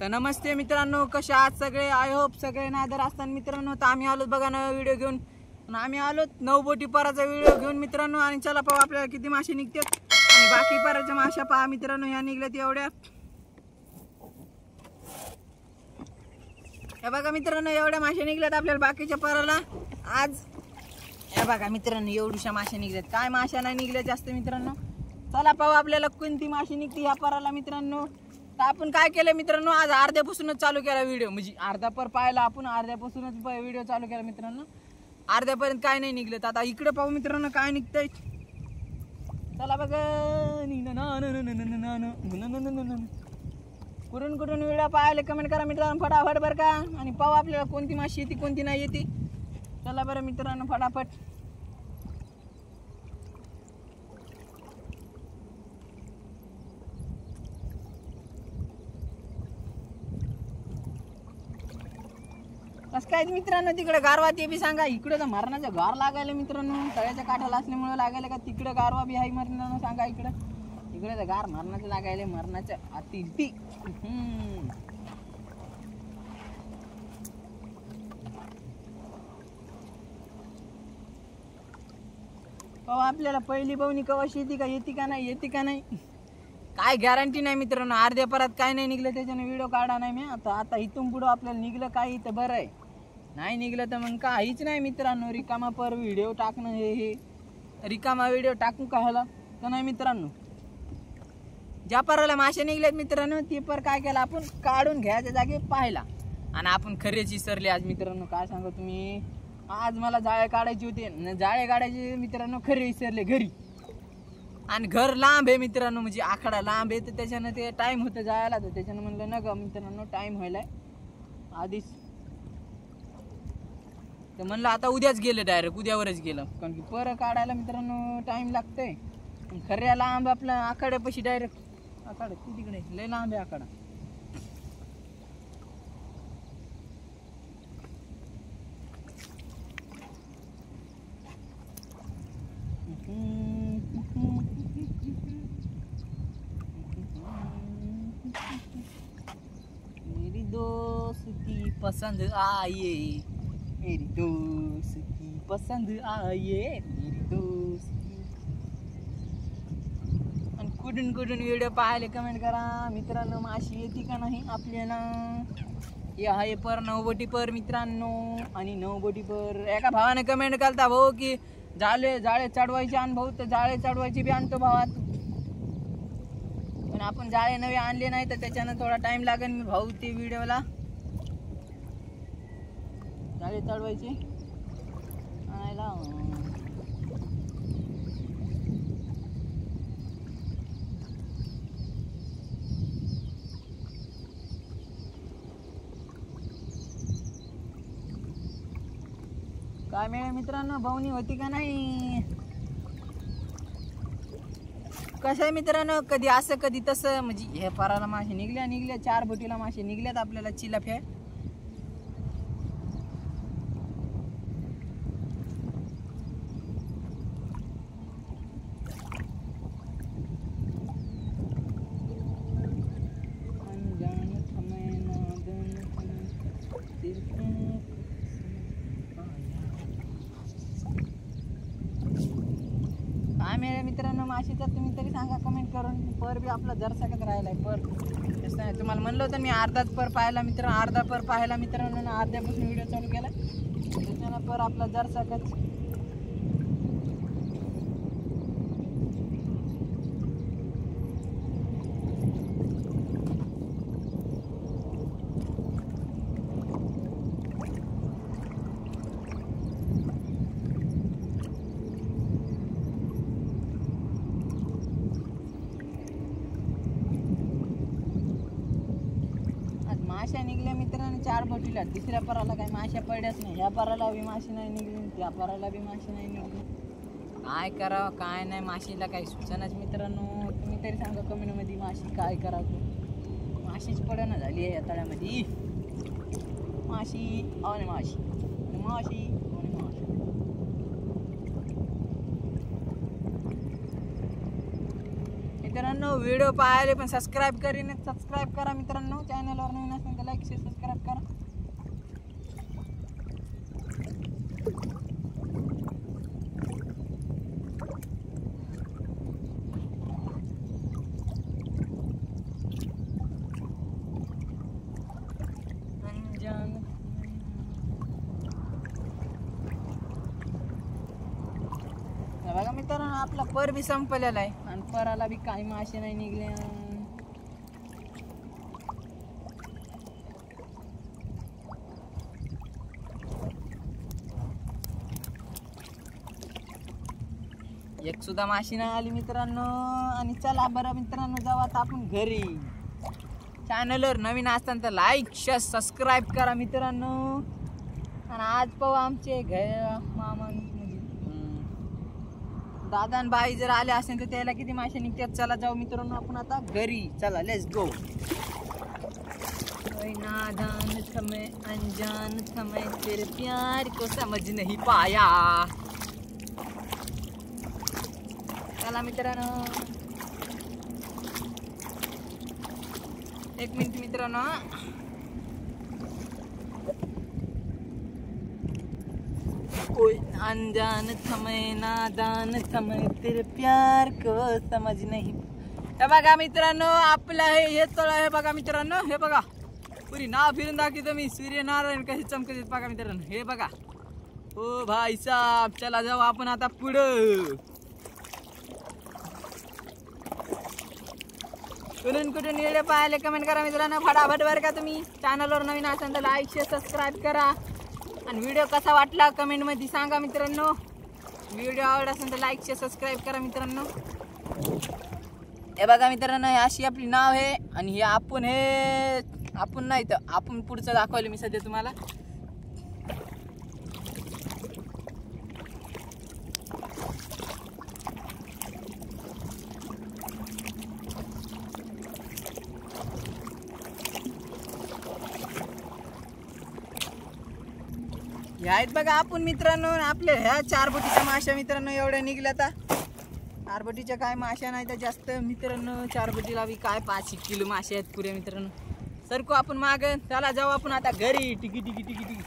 तर नमस्ते मित्रांनो, कसे आहात सगळे? आय होप सगळे नादर असताना मित्रांनो. तर आम्ही आलोत बघा नवा व्हिडिओ घेऊन. आणि आम्ही आलोत 9 बोटी पराचा व्हिडिओ घेऊन मित्रांनो. आणि चला पाहू आपल्याला किती मासे निघतात आणि बाकी पराच्या माशा पहा मित्रांनो. ह्या निघल्यात एवढ्या. हे बघा मित्रांनो, एवढ्या मासे निघल्यात आपल्याला बाकीच्या पराला आज. हे बघा मित्रांनो, एवढ्या मासे निघल्यात. काय माशा नाही निघल्या जास्त मित्रांनो. चला पाहू आपल्याला कोणती माशी निघते ह्या पराला मित्रांनो. तर आपण काय केलं मित्रांनो, आज अर्ध्यापासूनच चालू केला व्हिडिओ. म्हणजे अर्धा पर पाहिला आपण, अर्ध्यापासूनच व्हिडिओ चालू केला मित्रांनो. अर्ध्यापर्यंत काय नाही निघलं. तर आता इकडे पाहू मित्रांनो काय निघतंय. चला बघा. कुठून कुठून व्हिडिओ पाहायला कमेंट करा मित्रांनो फटाफट बरं का. आणि पाहू आपल्याला कोणती माशी येते कोणती नाही येते. चला बरं मित्रांनो फटाफट. कसं काय मित्रांनो तिकडे गारवा ते बी सांगा. इकडे तर मरणाचं गार लागायला मित्रांनो. तळ्याच्या काठाला असल्यामुळे लागायला का तिकडे गारवा बी आहे मित्रांनो सांगा. इकडे तर गार मरणाचं लागायला, मरणाचं अति. आपल्याला पहिली बवणी कवाशी येते का, येते का नाही काय गॅरंटी नाही मित्रांनो. अर्ध्या परात काय नाही निघलं त्याच्याने व्हिडिओ काढा नाही मी. आता इथून पुढं आपल्याला निघलं काही तर बरं आहे, नाही निघलं तर मग काहीच नाही मित्रांनो. रिकामा पर व्हिडिओ टाकणं हे रिकामा व्हिडिओ टाकू का ह्याला तर नाही मित्रांनो. ज्या पराला मासे निघलेत मित्रांनो ती पर काय केलं आपण, काढून घ्यायच्या जागी पाहिला. आणि आपण खरेची सरले आज मित्रांनो. काय सांगा तुम्ही, आज मला जाळे काढायचे होते, जाळे काढायचे मित्रांनो, खरे विसरले घरी. आणि घर लांब आहे मित्रांनो, म्हणजे आखाडा लांब आहे. तर त्याच्यानं ते टाइम होतं जायला. तर त्याच्यानं म्हणलं ना ग मित्रांनो टाइम व्हायलाय आधीच. तर म्हणलं आता उद्याच गेलं, डायरेक्ट उद्यावरच गेलं. कारण की पर काढायला मित्रांनो टाइम लागतंय. खऱ्या लांब आपलं आखाड्यापाशी डायरेक्ट. आखाडा ती तिकडे लय लांब आहे आखाडा. मेरी दोस्ती पसंद आये, मेरी दोस्ती पसंद आये, मेरी दोस्ती. आणि कुठून कुठून व्हिडिओ पाहायला कमेंट करा मित्रांनो. माशी येते का नाही आपल्याला. हे आहे पर 9 बोटी पर मित्रांनो. आणि 9 बोटी पर एका भावाने कमेंट करता भाऊ की जाळे चढवायचे आण भाऊ. तर जाळे चढवायचे बी आणतो भावात, पण आपण जाळे नवे आणले नाही तर त्याच्यानं थोडा टाइम लागेल मी भाऊ ते व्हिडिओला. जाळे चढवायचे आणायला. काय मिळेल मित्रांनो, भावनी होती का नाही. कसं आहे मित्रांनो, कधी असं कधी तसं. म्हणजे हे पराला मासे निघल्या 4 बोटीला मासे निघल्यात आपल्याला चिलाफ्या. काय मिळेल मित्रांनो माशीचा तुम्ही तरी सांगा कमेंट करून. पर बी आपला जरसाकच राहिलाय पर. तसं नाही तुम्हाला म्हणलं होतं मी अर्धाच पर पाहायला मित्रांनो. अर्धा पर पाहायला मित्रांनो. अर्ध्यापासून व्हिडिओ चालू केला त्याच्यानं पर आपला जरसाकच. माशा निघल्या मित्रांनो 4 बोटीला. तिसऱ्या पराला काही माशा पडल्याच नाही. ह्या पराला बी माशी नाही निघली, त्या पराला बी माशी नाही निघली. काय करावं काय नाही, माशीला काही सुचनाच मित्रांनो. तुम्ही तरी सांगा कमेंटमध्ये माशी काय करावं. माशीच पडना झाली आहे या तळ्यामध्ये. माशी आणि माशी माशी आणि माशी. मित्रांनो व्हिडिओ पाहायला पण सबस्क्राईब करा मित्रांनो. चॅनलवर नवीन असेल तर लाईक शेअर सबस्क्राईब करा. बघा मित्रांनो आपला पर बी संपलेला आहे आणि पराला बी काही मासे नाही निघले. एक सुद्धा माशी नाही आली मित्रांनो. आणि चला बरं मित्रांनो जाऊ आता आपण घरी. चॅनलवर नवीन असताना तर लाईक शेअर सबस्क्राईब करा मित्रांनो. आणि आज पाहू आमचे घर मामा दादा आणि बाई जर आले असेल तर त्याला किती मासे निघतात. चला जाऊ मित्रांनो आपण आता घरी. चला लेट्स गो. नादान समय अनजान समय तेरे प्यार को समझ नहीं पाया. चला मित्रांनो एक मिनिट मित्रांनो. कोई अनजान समय नादान समय तेरे प्यार को समझ नहीं. हे बघा मित्रांनो आपलं हे तळ आहे बघा मित्रांनो. हे बघा पुरी नाव फिरून दाखवतो मी. सूर्यनारायण कसे चमकत बघा मित्रांनो. हे बघा ओ भाई साहब. चला जाऊ आपण आता पुढं. कुठून व्हिडिओ पाहायला कमेंट करा मित्रांनो फटाफट बरं का. तुम्ही चॅनलवर नवीन असाल तर लाईक शेअर सबस्क्राईब करा. आणि व्हिडिओ कसा वाटला कमेंटमध्ये सांगा मित्रांनो. व्हिडिओ आवडला असेल तर लाईक शेअर सबस्क्राईब करा मित्रांनो. हे बघा मित्रांनो अशी आपली नाव आहे. आणि हे आपण नाही तर आपण पुढचं दाखवलं मी सध्या तुम्हाला. हे आहेत बघा आपण मित्रांनो. आपले ह्या 4 बोटीच्या माश्या मित्रांनो एवढ्या निघल्या. आता 4 बोटीच्या काय माश्या नाही तर जास्त मित्रांनो. 4 बोटीला बी काय 5 किलो मासे आहेत पुरे मित्रांनो. सरको आपण माग. चला जाऊ आपण आता घरी. टिकी टिकी टिकी टिकी.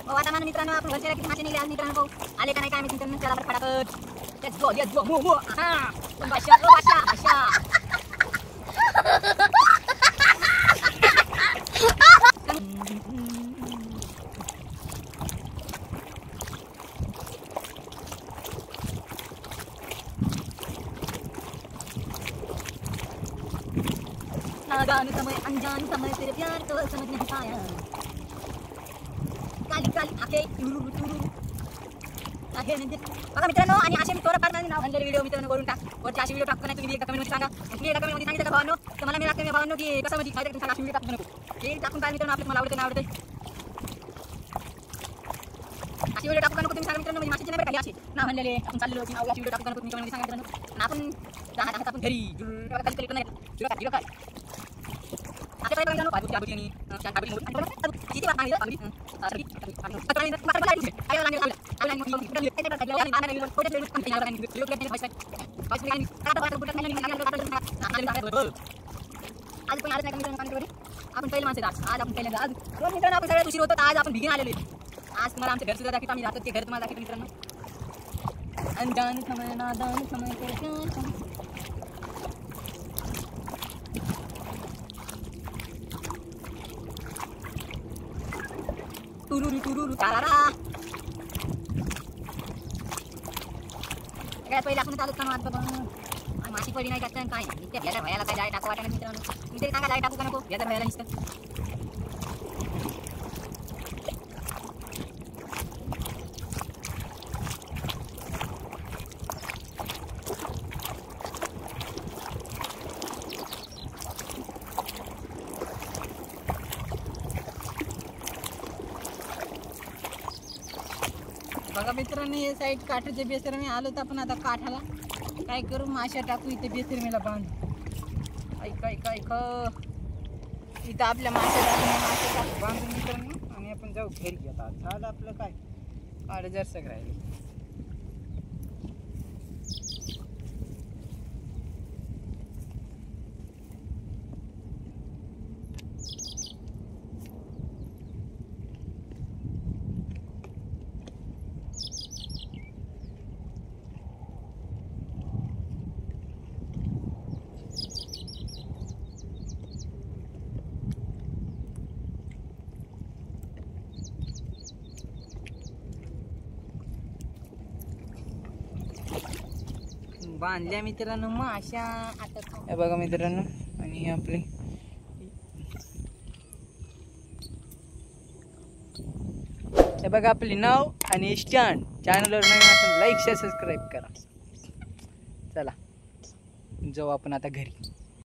आता मित्रांनो आपण घरच्या किती मासे निघले आज मित्रांनो. आले का नाही काय मित्रांनो. चला फटाफट let's go move. Basha. नादान समय अनजान समय तेरे प्यार को समझ नहीं पाया. काली आके आहे म्हणजे बघा मित्रांनो. आणि असे मी थोडं करणार नाव घाललेले व्हिडिओ मित्रांनो करून टाक. वरचे असे व्हिडिओ टाकतो नाही तुम्ही एका कमेंटमध्ये सांगा. मी एका कमेंटमध्ये सांगितलं का भावांनो तर मला मी लागते मी भावांनो की कसं म्हणजे खायचं सांगा. असे व्हिडिओ टाकू नको. हे टाकून काय मित्रांनो आपल्याला मला आवडते नाही आवडते असे व्हिडिओ टाकू नको तुम्ही सांगा मित्रांनो. म्हणजे माशीचे नाही बरं असे नाव घाललेले आपण चाललेलो की असे व्हिडिओ टाकू नको तुम्ही कमेंटमध्ये सांगा मित्रांनो. आपण राहत आपण घरी खाली क्लिक नाही काय आता काय मित्रांनो. पाच बोटी आणि चार बोटी किती वाट मारली आपली आज पण आपण पहिले माणसं आज आपण पहिल्यांदा आज मित्रांनो आपण सगळ्यात उशीर होतो. आज आपण भिगीन आलेले. आज तुम्हाला आमचं घर सुद्धा दाखवतो. आम्ही राहतो ते घर तुम्हाला दाखवतो मित्रांनो. अनजान समय नादान समय टुरुरू तारारा. सगळ्यात पहिले आपण चालू करणार बाबा. आणि माशी पडली नाही काय काय इतक्या भ्याला भयाला काय जाय टाकू वाटायला मित्रांनो. मी तरी सांगा जाय टाकू का नको. भ्याला भयाला नुसतं बघा मित्रांनो हे साईड काठाच्या बेसर मी आलो तर आपण आता काठाला काय करू माश्या टाकू इथे बेसर मेला बांधू. ऐक इथं आपल्या मासे बांधून मित्रांनो आणि आपण जाऊ घरी. आता झालं आपलं काय 8,000 सगळं राहिले. बांधल्या मित्रांनो माशा. हे बघा मित्रांनो आणि आपले हे बघा आपले नाव आणि स्टँड. चॅनलवर नवीन असेल लाईक शेअर सबस्क्राईब करा. चला जाऊ आपण आता घरी.